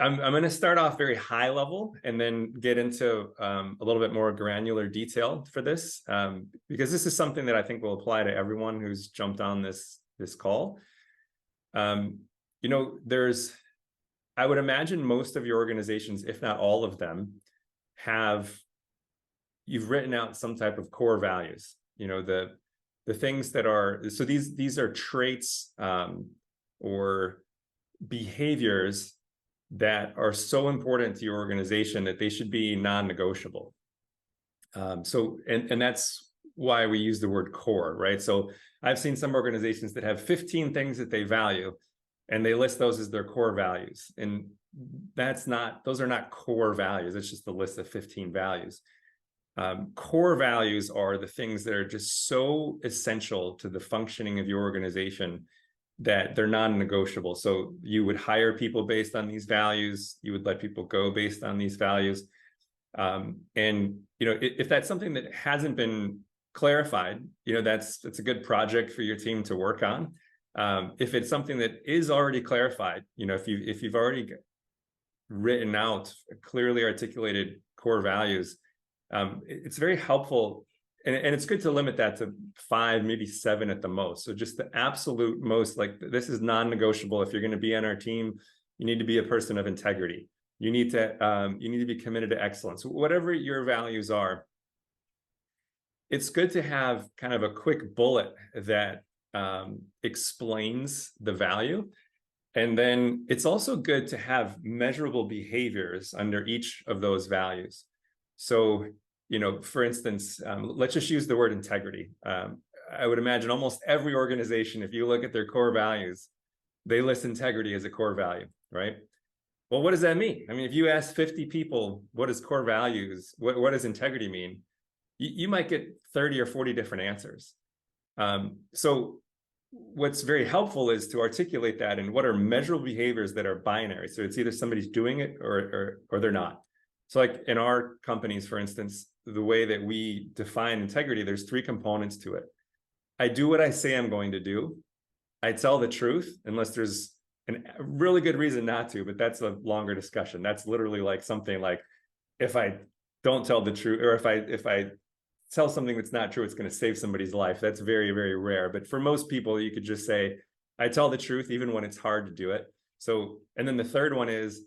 I'm going to start off very high level and then get into a little bit more granular detail for this, because this is something that I think will apply to everyone who's jumped on this call. You know, I would imagine most of your organizations, if not all of them, you've written out some type of core values. You know, the things that are, so these are traits or behaviors that are so important to your organization that they should be non-negotiable. And that's why we use the word core, right? So I've seen some organizations that have 15 things that they value, and they list those as their core values. And those are not core values. It's just a list of 15 values. Core values are the things that are just so essential to the functioning of your organization that they're non-negotiable. So you would hire people based on these values. You would let people go based on these values. And, you know, if that's something that hasn't been clarified, you know, that's a good project for your team to work on. If it's something that is already clarified, you know, if you've already written out clearly articulated core values, it's very helpful. And it's good to limit that to 5, maybe 7 at the most. So just the absolute most, like, this is non-negotiable. If you're going to be on our team, you need to be a person of integrity. You need to be committed to excellence. Whatever your values are, it's good to have kind of a quick bullet that explains the value. And then it's also good to have measurable behaviors under each of those values. So, you know, for instance, let's just use the word integrity. I would imagine almost every organization, if you look at their core values, they list integrity as a core value, right? Well, what does that mean? I mean, if you ask 50 people, what is core values? What does integrity mean? You might get 30 or 40 different answers. So what's very helpful is to articulate that and what are measurable behaviors that are binary. So it's either somebody's doing it or they're not. So like in our companies, for instance, the way that we define integrity, there's 3 components to it. I do what I say I'm going to do. I tell the truth, unless there's a really good reason not to, but that's a longer discussion. That's literally like something like, if I don't tell the truth, or if I tell something that's not true, it's going to save somebody's life. That's very, very rare. But for most people, you could just say, I tell the truth, even when it's hard to do it. So, and then the third one is,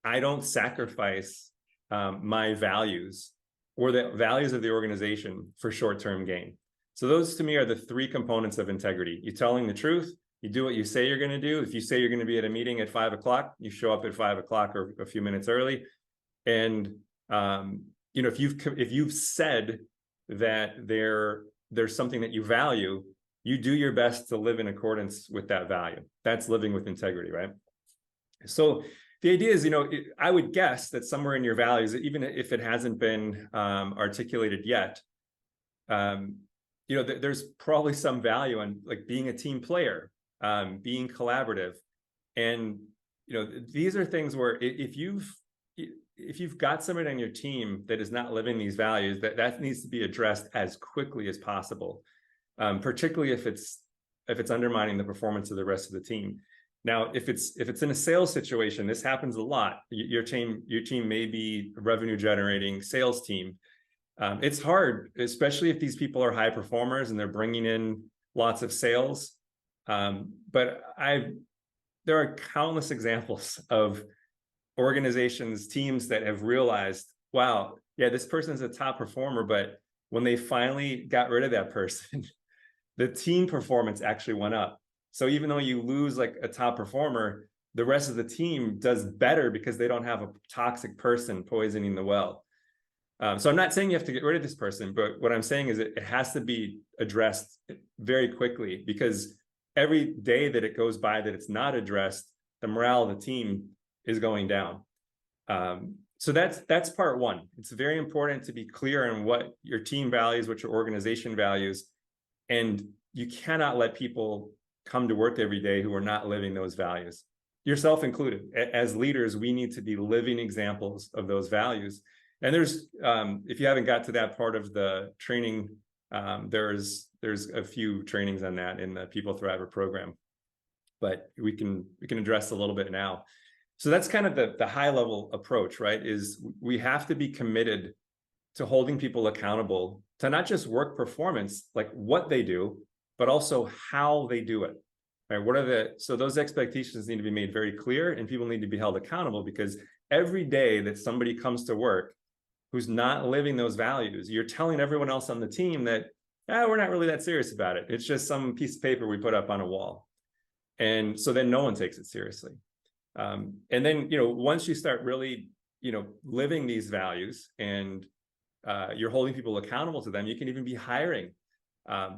I don't sacrifice my values or the values of the organization for short-term gain. So those to me are the 3 components of integrity. You're telling the truth, you do what you say you're going to do. If you say you're going to be at a meeting at 5 o'clock, you show up at 5 o'clock or a few minutes early. And you know, if you've said that there's something that you value, you do your best to live in accordance with that value. That's living with integrity, right? So the idea is, you know, I would guess that somewhere in your values, even if it hasn't been articulated yet, you know, there's probably some value in like being a team player, being collaborative. And, you know, these are things where if you've got somebody on your team that is not living these values, that needs to be addressed as quickly as possible, particularly if it's undermining the performance of the rest of the team. Now, if it's in a sales situation, this happens a lot. Your team may be a revenue generating sales team. It's hard, especially if these people are high performers and they're bringing in lots of sales. But there are countless examples of organizations, teams that have realized, wow, yeah, this person's a top performer, but when they finally got rid of that person, the team performance actually went up. So even though you lose like a top performer, the rest of the team does better because they don't have a toxic person poisoning the well. So I'm not saying you have to get rid of this person, but what I'm saying is it has to be addressed very quickly, because every day that it goes by that it's not addressed, the morale of the team is going down. So that's part one. It's very important to be clear on what your team values, what your organization values, and you cannot let people come to work every day who are not living those values, yourself included. As leaders, we need to be living examples of those values. And there's, if you haven't got to that part of the training, there's a few trainings on that in the People Thriver program, but we can address a little bit now. So that's kind of the high level approach, right? Is we have to be committed to holding people accountable to not just work performance, like what they do, but also how they do it. Right? So those expectations need to be made very clear, and people need to be held accountable, because every day that somebody comes to work who's not living those values, you're telling everyone else on the team that, we're not really that serious about it. It's just some piece of paper we put up on a wall. And so then no one takes it seriously. And then, once you start really, living these values, and you're holding people accountable to them, you can even be hiring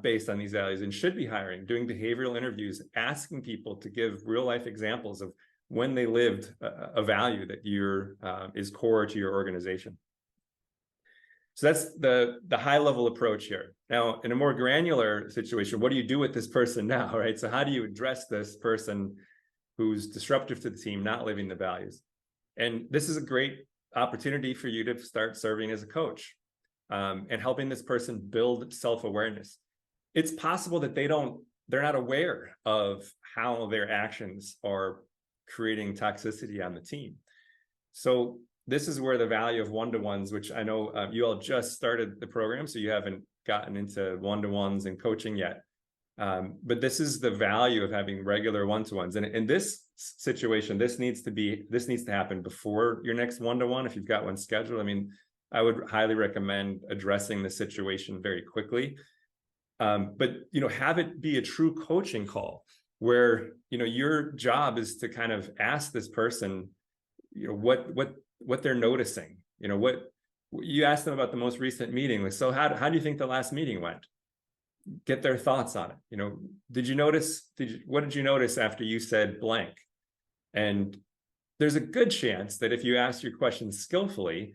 based on these values, and should be hiring, doing behavioral interviews, asking people to give real life examples of when they lived a value that is core to your organization. So that's the high level approach here. Now, in a more granular situation, what do you do with this person now, right? So how do you address this person who's disruptive to the team, not living the values? And this is a great opportunity for you to start serving as a coach, and helping this person build self-awareness. It's possible that they're not aware of how their actions are creating toxicity on the team. So this is where the value of one-to-ones, which I know you all just started the program, so you haven't gotten into one-to-ones and coaching yet. But this is the value of having regular one-to-ones. And in this situation, this needs to happen before your next one-to-one, if you've got one scheduled. I mean, I would highly recommend addressing the situation very quickly. But have it be a true coaching call where your job is to kind of ask this person, what they're noticing. What you ask them about the most recent meeting. Like, so how do you think the last meeting went? Get their thoughts on it. What did you notice after you said blank? And there's a good chance that if you ask your questions skillfully,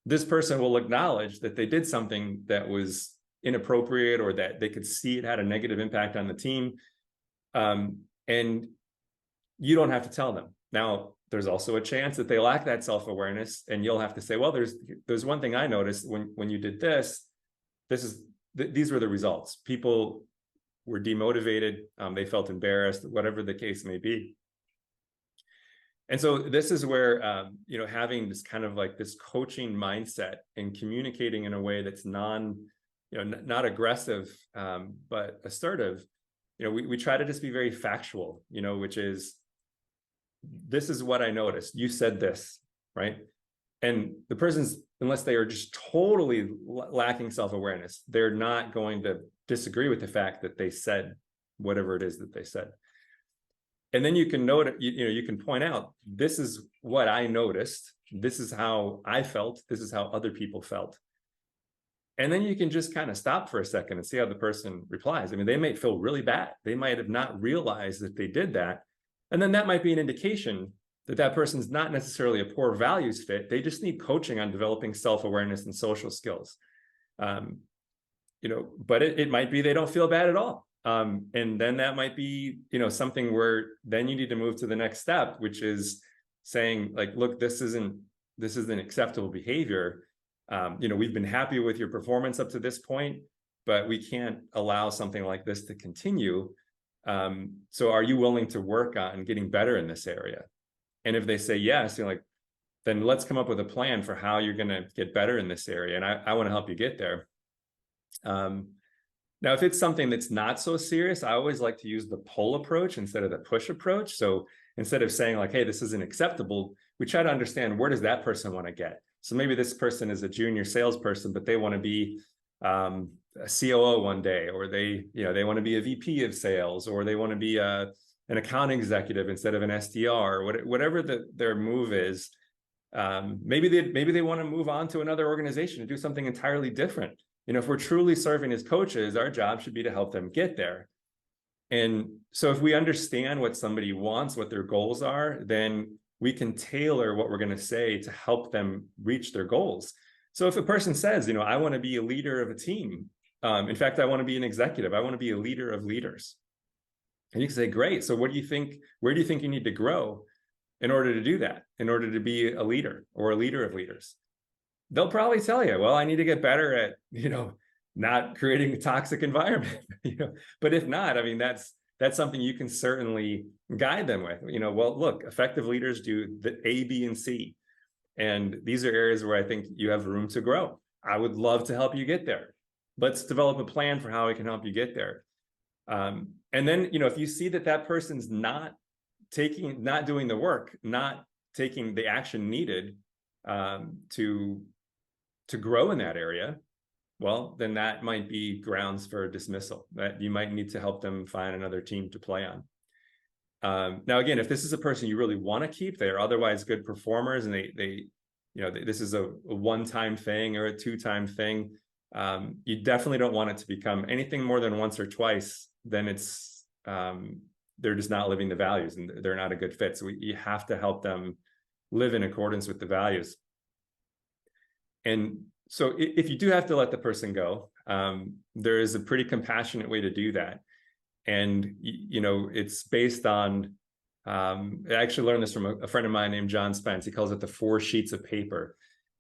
this person will acknowledge that they did something that was inappropriate, or that they could see it had a negative impact on the team. And you don't have to tell them. Now, there's also a chance that they lack that self-awareness, and you'll have to say, well, there's one thing I noticed when you did this. These were the results. People were demotivated. They felt embarrassed, whatever the case may be. And so this is where, having this kind of like this coaching mindset and communicating in a way that's not aggressive, but assertive. We try to just be very factual, which is, this is what I noticed. You said this, right? And the person's, unless they are just totally lacking self-awareness, they're not going to disagree with the fact that they said whatever it is that they said. And then you can note, you can point out, this is what I noticed. This is how I felt. This is how other people felt. And then you can just kind of stop for a second and see how the person replies. I mean, they might feel really bad. They might have not realized that they did that. And then that might be an indication that that person's not necessarily a poor values fit. They just need coaching on developing self-awareness and social skills. But it might be they don't feel bad at all. And then that might be, something where then you need to move to the next step, which is saying, like, look, this isn't acceptable behavior. We've been happy with your performance up to this point, but we can't allow something like this to continue. So are you willing to work on getting better in this area? And if they say yes, then let's come up with a plan for how you're going to get better in this area. And I want to help you get there. Now, if it's something that's not so serious, I always like to use the pull approach instead of the push approach. So instead of saying like, hey, this isn't acceptable, we try to understand, where does that person want to get? So maybe this person is a junior salesperson, but they want to be a COO one day, or they want to be a VP of sales, or they want to be an account executive instead of an SDR, or whatever their move is. Maybe they want to move on to another organization to do something entirely different. If we're truly serving as coaches, our job should be to help them get there. And so if we understand what somebody wants, what their goals are, then we can tailor what we're going to say to help them reach their goals. So if a person says, I want to be a leader of a team. In fact, I want to be an executive. I want to be a leader of leaders. And you can say, great. So what do you think? Where do you think you need to grow in order to do that, in order to be a leader or a leader of leaders? They'll probably tell you, well, I need to get better at, not creating a toxic environment. But if not, I mean, that's that's something you can certainly guide them with. Well, look, effective leaders do the A, B, and C. And these are areas where I think you have room to grow. I would love to help you get there. Let's develop a plan for how we can help you get there. And then, if you see that person's not doing the work, not taking the action needed to grow in that area, well, then that might be grounds for dismissal, that you might need to help them find another team to play on. Now, again, if this is a person you really want to keep, they're otherwise good performers, and this is a one-time thing or a two-time thing. You definitely don't want it to become anything more than once or twice. Then it's they're just not living the values, and they're not a good fit. So you have to help them live in accordance with the values. And so if you do have to let the person go, there is a pretty compassionate way to do that. And, it's based on, I actually learned this from a friend of mine named John Spence. He calls it the 4 sheets of paper.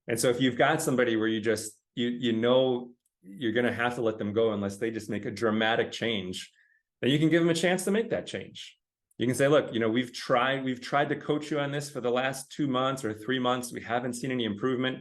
And so if you've got somebody where you're going to have to let them go unless they just make a dramatic change, then you can give them a chance to make that change. You can say, look, we've tried to coach you on this for the last 2 months or 3 months. We haven't seen any improvement.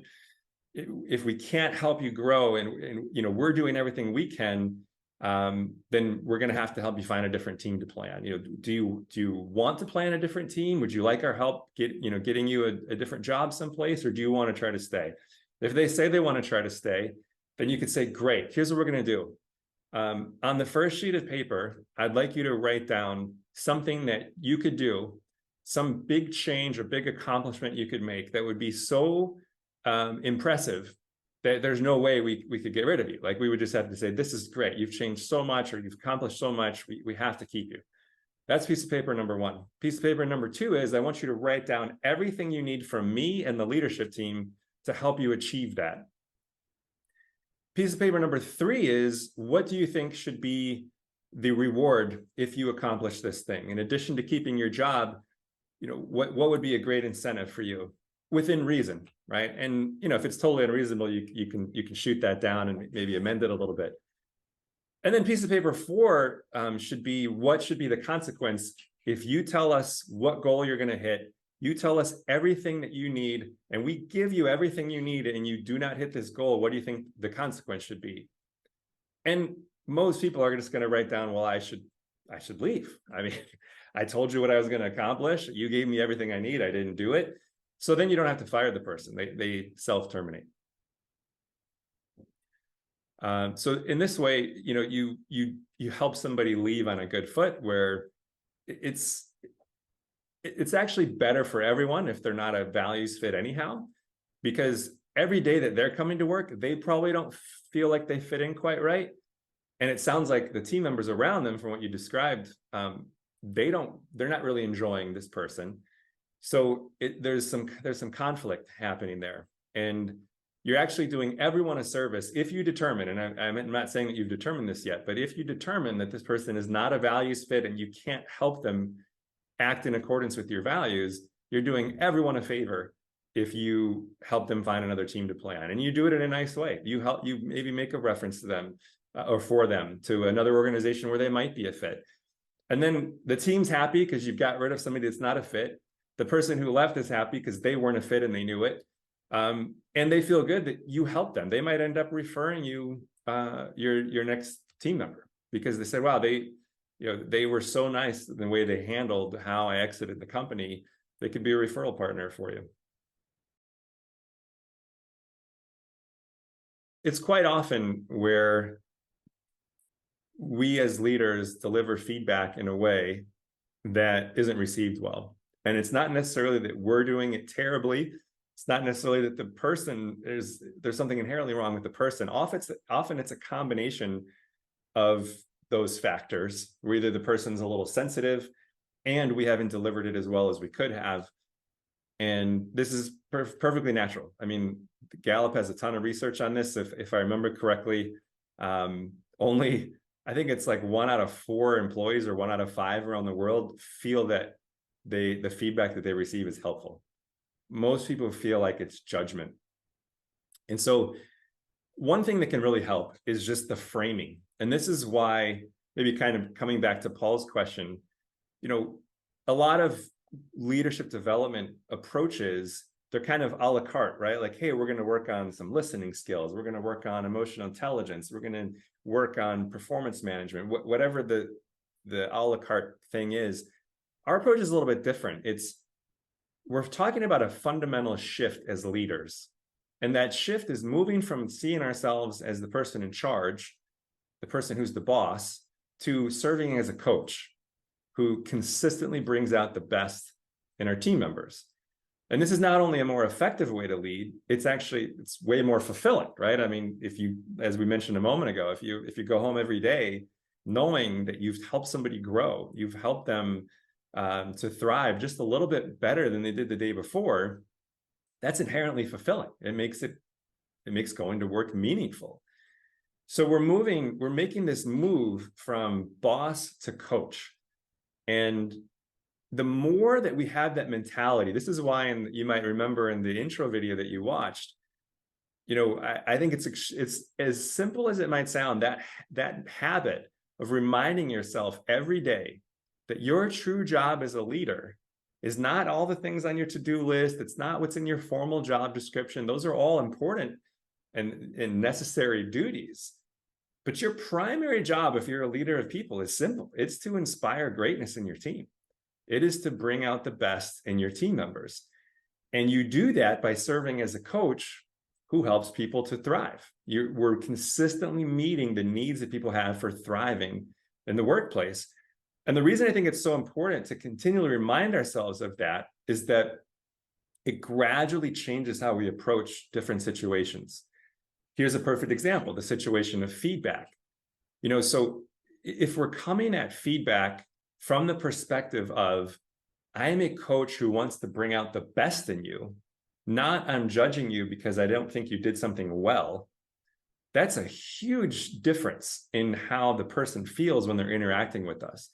If we can't help you grow and we're doing everything we can, then we're going to have to help you find a different team to play on. Do you want to play on a different team? Would you like our help getting you a different job someplace, or do you want to try to stay? If they say they want to try to stay, then you could say, great, here's what we're going to do. On the first sheet of paper, I'd like you to write down something that you could do, some big change or big accomplishment you could make that would be so impressive that there's no way we could get rid of you. Like, we would just have to say, this is great, you've changed so much, or you've accomplished so much, we have to keep you. That's piece of paper number 1. Piece of paper number 2 is, I want you to write down everything you need from me and the leadership team to help you achieve that. Piece of paper number 3 is, what do you think should be the reward if you accomplish this thing? In addition to keeping your job, what would be a great incentive for you within reason, right? And if it's totally unreasonable, you can shoot that down and maybe amend it a little bit. And then piece of paper 4 should be, what should be the consequence if you tell us what goal you're going to hit, you tell us everything that you need, and we give you everything you need, and you do not hit this goal, what do you think the consequence should be? And most people are just going to write down, well, I should leave. I mean, I told you what I was going to accomplish. You gave me everything I need. I didn't do it. So then you don't have to fire the person. They self-terminate. So in this way, you help somebody leave on a good foot, where it's actually better for everyone if they're not a values fit anyhow, because every day that they're coming to work, they probably don't feel like they fit in quite right. And it sounds like the team members around them, from what you described, they're not really enjoying this person. So there's some conflict happening there, and you're actually doing everyone a service if you determine, and I'm not saying that you've determined this yet, but if you determine that this person is not a values fit and you can't help them act in accordance with your values, you're doing everyone a favor if you help them find another team to play on, and you do it in a nice way. You maybe make a reference to them or for them to another organization where they might be a fit, and then the team's happy because you've got rid of somebody that's not a fit. The person who left is happy because they weren't a fit and they knew it. And they feel good that you helped them. They might end up referring you your next team member, because they said, wow, they were so nice in the way they handled how I exited the company. They could be a referral partner for you. It's quite often where we as leaders deliver feedback in a way that isn't received well. And it's not necessarily that we're doing it terribly. It's not necessarily that the person there's something inherently wrong with the person. Often it's a combination of those factors, where either the person's a little sensitive and we haven't delivered it as well as we could have. And this is perfectly natural. I mean, Gallup has a ton of research on this. If I remember correctly, only, I think it's like 1 out of 4 employees or 1 out of 5 around the world feel that the feedback that they receive is helpful. Most people feel like it's judgment. And so one thing that can really help is just the framing. And this is why maybe kind of coming back to Paul's question, a lot of leadership development approaches, they're kind of a la carte, right? Like, hey, we're going to work on some listening skills. We're going to work on emotional intelligence. We're going to work on performance management, whatever the a la carte thing is. Our approach is a little bit different. We're talking about a fundamental shift as leaders. And that shift is moving from seeing ourselves as the person in charge, the person who's the boss, to serving as a coach who consistently brings out the best in our team members. And this is not only a more effective way to lead, it's way more fulfilling, right? I mean, as we mentioned a moment ago, if you go home every day knowing that you've helped somebody grow, you've helped them to thrive just a little bit better than they did the day before, that's inherently fulfilling. It makes going to work meaningful. So we're making this move from boss to coach. And the more that we have that mentality, this is why, and you might remember in the intro video that you watched, I think it's as simple as it might sound, that habit of reminding yourself every day that your true job as a leader is not all the things on your to-do list. It's not what's in your formal job description. Those are all important and necessary duties. But your primary job, if you're a leader of people, is simple. It's to inspire greatness in your team. It is to bring out the best in your team members. And you do that by serving as a coach who helps people to thrive. We're consistently meeting the needs that people have for thriving in the workplace. And the reason I think it's so important to continually remind ourselves of that is that it gradually changes how we approach different situations. Here's a perfect example, the situation of feedback. So if we're coming at feedback from the perspective of, I am a coach who wants to bring out the best in you, not I'm judging you because I don't think you did something well, that's a huge difference in how the person feels when they're interacting with us.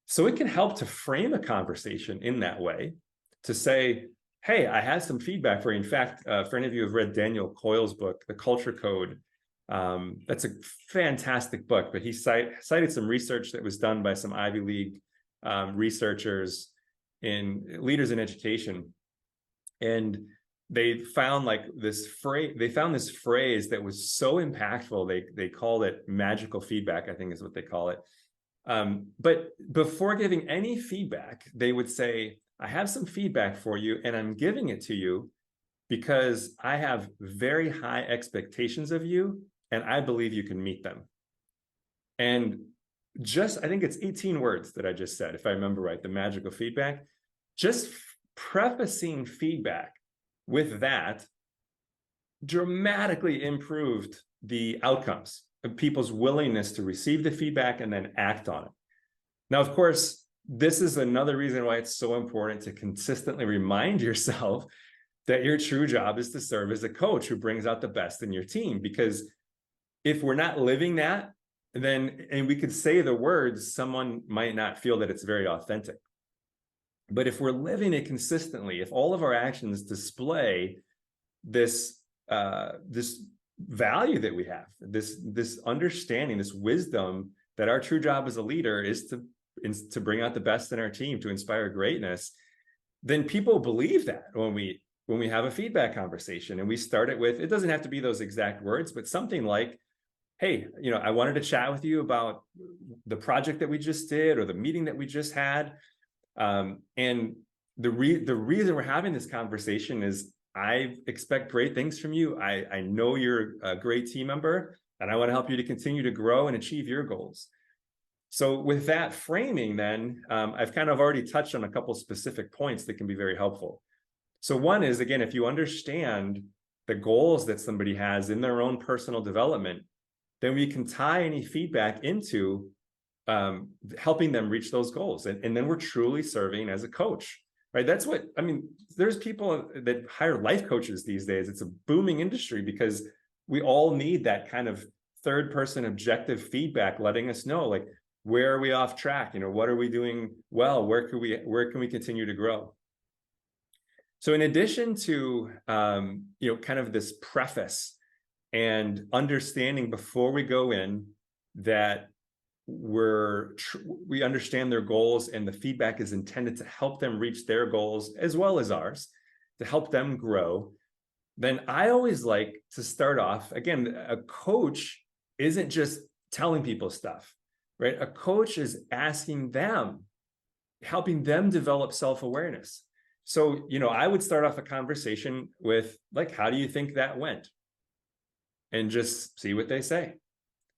So it can help to frame a conversation in that way, to say, hey, I had some feedback for you. In fact, for any of you who have read Daniel Coyle's book, The Culture Code, that's a fantastic book, but he cited some research that was done by some Ivy League researchers in leaders in education. And they found this phrase that was so impactful. They called it magical feedback, I think is what they call it. But before giving any feedback, they would say, I have some feedback for you, and I'm giving it to you because I have very high expectations of you, and I believe you can meet them. And I think it's 18 words that I just said, if I remember right, the magical feedback. Just prefacing feedback with that dramatically improved the outcomes of people's willingness to receive the feedback and then act on it. Now, of course, this is another reason why it's so important to consistently remind yourself that your true job is to serve as a coach who brings out the best in your team. Because if we're not living that, and we could say the words, someone might not feel that it's very authentic. But if we're living it consistently, if all of our actions display this value that we have, this understanding, this wisdom that our true job as a leader is to bring out the best in our team, to inspire greatness, then people believe that when we have a feedback conversation. And we start it with, it doesn't have to be those exact words, but something like, hey, I wanted to chat with you about the project that we just did or the meeting that we just had. And the reason we're having this conversation is I expect great things from you. I know you're a great team member, and I want to help you to continue to grow and achieve your goals. So with that framing, then I've kind of already touched on a couple specific points that can be very helpful. So one is, again, if you understand the goals that somebody has in their own personal development, then we can tie any feedback into helping them reach those goals. And then we're truly serving as a coach, right? That's what, there's people that hire life coaches these days. It's a booming industry because we all need that kind of third person objective feedback, letting us know, like, where are we off track? What are we doing well? Where can we continue to grow? So in addition to, kind of this preface and understanding before we go in that we understand their goals and the feedback is intended to help them reach their goals as well as ours, to help them grow, then I always like to start off, again, a coach isn't just telling people stuff, right? A coach is asking them, helping them develop self-awareness. So, I would start off a conversation with like, how do you think that went? And just see what they say.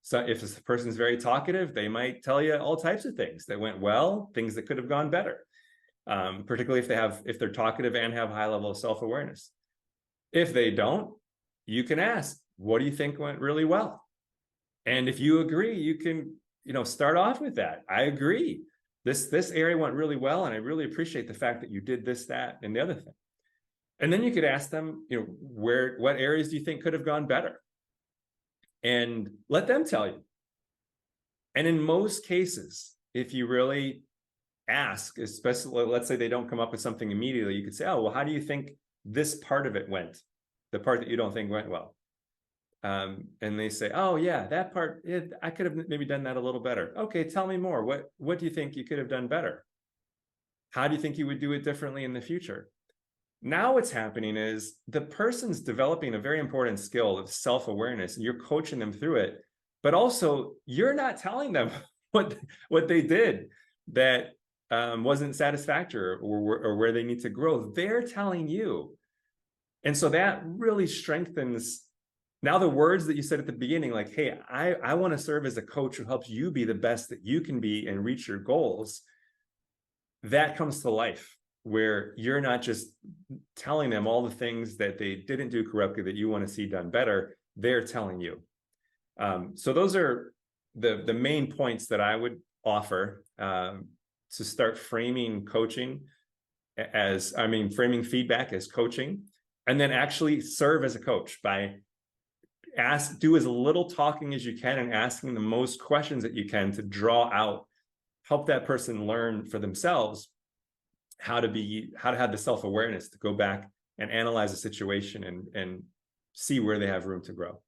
So if this person's very talkative, they might tell you all types of things that went well, things that could have gone better, particularly if they're talkative and have a high level of self-awareness. If they don't, you can ask, what do you think went really well? And if you agree, you can, start off with that. I agree. This area went really well, and I really appreciate the fact that you did this, that, and the other thing. And then you could ask them, what areas do you think could have gone better? And let them tell you. And in most cases, if you really ask, especially, let's say they don't come up with something immediately, you could say, oh, well, how do you think this part of it went? The part that you don't think went well. And they say, oh yeah, that part, I could have maybe done that a little better. Okay, tell me more. What do you think you could have done better? How do you think you would do it differently in the future? Now what's happening is the person's developing a very important skill of self-awareness, and you're coaching them through it, but also you're not telling them what they did that wasn't satisfactory or where they need to grow. They're telling you. And so that really strengthens now the words that you said at the beginning, like, hey, I want to serve as a coach who helps you be the best that you can be and reach your goals. That comes to life, where you're not just telling them all the things that they didn't do correctly that you want to see done better. They're telling you. So those are the main points that I would offer to start framing coaching framing feedback as coaching, and then actually serve as a coach by do as little talking as you can and asking the most questions that you can to draw out, help that person learn for themselves how to have the self-awareness to go back and analyze the situation and see where they have room to grow.